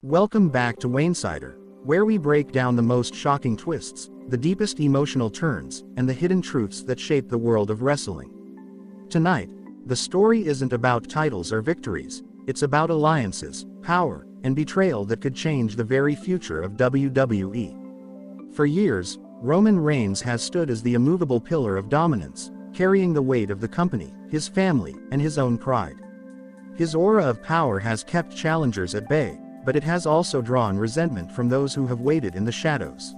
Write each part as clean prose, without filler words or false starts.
Welcome back to Wainsider, where we break down the most shocking twists, the deepest emotional turns, and the hidden truths that shape the world of wrestling. Tonight, the story isn't about titles or victories, it's about alliances, power, and betrayal that could change the very future of WWE. For years, Roman Reigns has stood as the immovable pillar of dominance, carrying the weight of the company, his family, and his own pride. His aura of power has kept challengers at bay, but it has also drawn resentment from those who have waited in the shadows.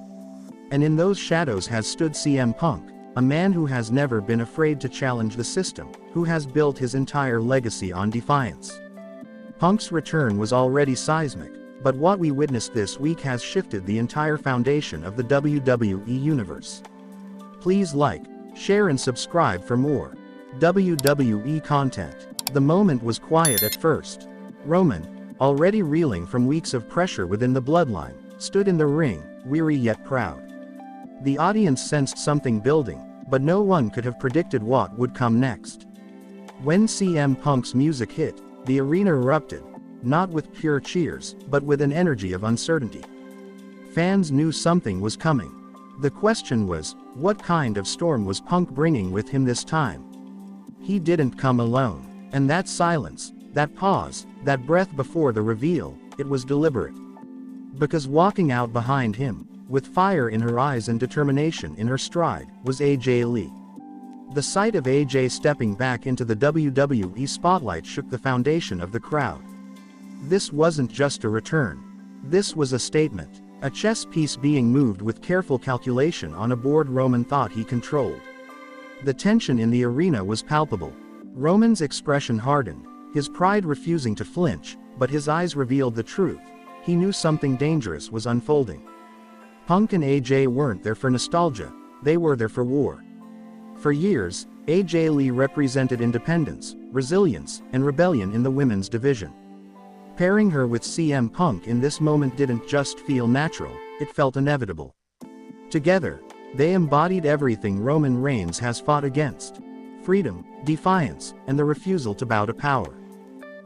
And in those shadows has stood CM Punk, a man who has never been afraid to challenge the system, who has built his entire legacy on defiance. Punk's return was already seismic, but what we witnessed this week has shifted the entire foundation of the WWE Universe. Please like, share and subscribe for more WWE content. The moment was quiet at first. Roman, already reeling from weeks of pressure within the Bloodline, stood in the ring, weary yet proud. The audience sensed something building, but no one could have predicted what would come next. When CM Punk's music hit, the arena erupted, not with pure cheers, but with an energy of uncertainty. Fans knew something was coming. The question was, what kind of storm was Punk bringing with him this time? He didn't come alone, and that silence, that pause, that breath before the reveal, it was deliberate. Because walking out behind him, with fire in her eyes and determination in her stride, was AJ Lee. The sight of AJ stepping back into the WWE spotlight shook the foundation of the crowd. This wasn't just a return. This was a statement, a chess piece being moved with careful calculation on a board Roman thought he controlled. The tension in the arena was palpable. Roman's expression hardened, his pride refusing to flinch, but his eyes revealed the truth. He knew something dangerous was unfolding. Punk and AJ weren't there for nostalgia, they were there for war. For years, AJ Lee represented independence, resilience, and rebellion in the women's division. Pairing her with CM Punk in this moment didn't just feel natural, it felt inevitable. Together, they embodied everything Roman Reigns has fought against: freedom, defiance, and the refusal to bow to power.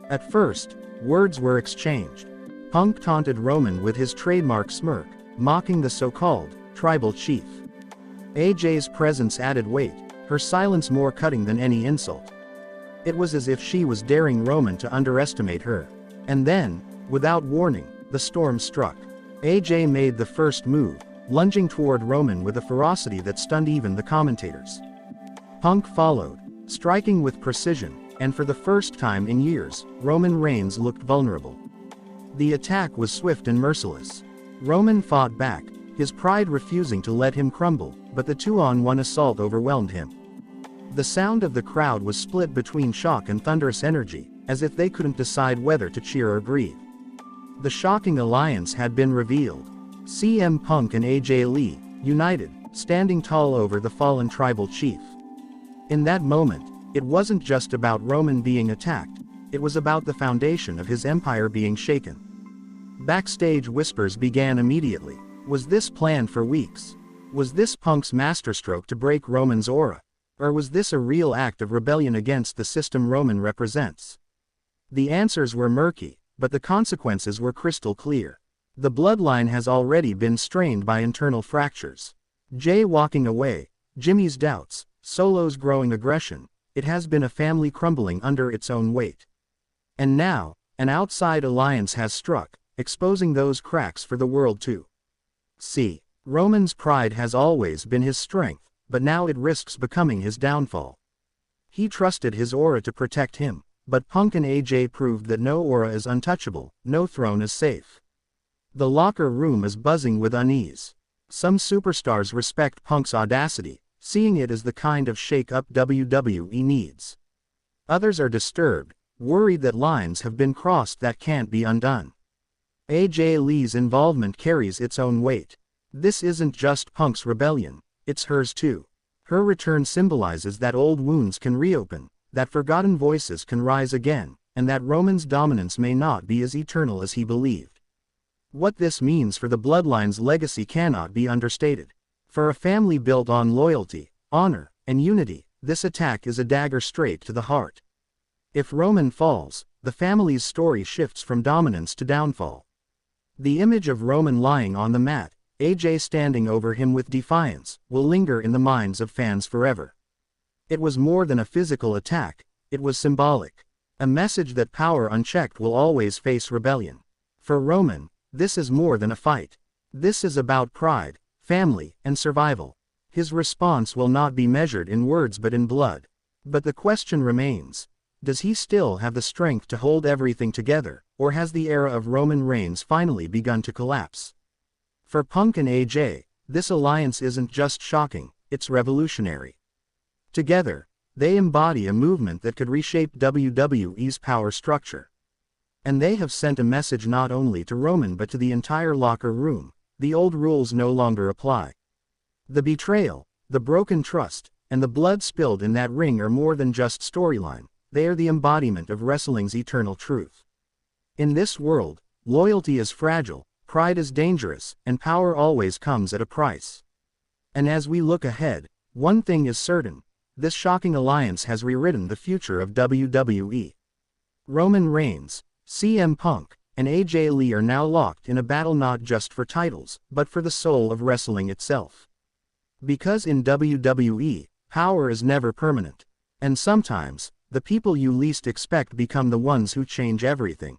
At first, words were exchanged. Punk taunted Roman with his trademark smirk, mocking the so-called tribal chief. AJ's presence added weight, her silence more cutting than any insult. It was as if she was daring Roman to underestimate her. And then, without warning, the storm struck. AJ made the first move, lunging toward Roman with a ferocity that stunned even the commentators. Punk followed, striking with precision, and for the first time in years, Roman Reigns looked vulnerable. The attack was swift and merciless. Roman fought back, his pride refusing to let him crumble, but the two-on-one assault overwhelmed him. The sound of the crowd was split between shock and thunderous energy, as if they couldn't decide whether to cheer or breathe. The shocking alliance had been revealed. CM Punk and AJ Lee, united, standing tall over the fallen tribal chief. In that moment, it wasn't just about Roman being attacked, it was about the foundation of his empire being shaken. Backstage whispers began immediately. Was this planned for weeks? Was this Punk's masterstroke to break Roman's aura? Or was this a real act of rebellion against the system Roman represents? The answers were murky, but the consequences were crystal clear. The bloodline has already been strained by internal fractures. Jay walking away, Jimmy's doubts, Solo's growing aggression. It has been a family crumbling under its own weight. And now, an outside alliance has struck, exposing those cracks for the world to see. Roman's pride has always been his strength, but now it risks becoming his downfall. He trusted his aura to protect him, but Punk and AJ proved that no aura is untouchable, no throne is safe. The locker room is buzzing with unease. Some superstars respect Punk's audacity, seeing it as the kind of shake-up WWE needs. Others are disturbed, worried that lines have been crossed that can't be undone. AJ Lee's involvement carries its own weight. This isn't just Punk's rebellion, it's hers too. Her return symbolizes that old wounds can reopen, that forgotten voices can rise again, and that Roman's dominance may not be as eternal as he believed. What this means for the bloodline's legacy cannot be understated. For a family built on loyalty, honor, and unity, this attack is a dagger straight to the heart. If Roman falls, the family's story shifts from dominance to downfall. The image of Roman lying on the mat, AJ standing over him with defiance, will linger in the minds of fans forever. It was more than a physical attack, it was symbolic. A message that power unchecked will always face rebellion. For Roman, this is more than a fight. This is about pride, family, and survival. His response will not be measured in words but in blood. But the question remains, does he still have the strength to hold everything together, or has the era of Roman Reigns finally begun to collapse? For Punk and AJ, this alliance isn't just shocking, it's revolutionary. Together, they embody a movement that could reshape WWE's power structure. And they have sent a message not only to Roman but to the entire locker room: the old rules no longer apply. The betrayal, the broken trust, and the blood spilled in that ring are more than just storyline, they are the embodiment of wrestling's eternal truth. In this world, loyalty is fragile, pride is dangerous, and power always comes at a price. And as we look ahead, one thing is certain: this shocking alliance has rewritten the future of WWE. Roman Reigns, CM Punk, and AJ Lee are now locked in a battle not just for titles, but for the soul of wrestling itself. Because in WWE, power is never permanent. And sometimes, the people you least expect become the ones who change everything.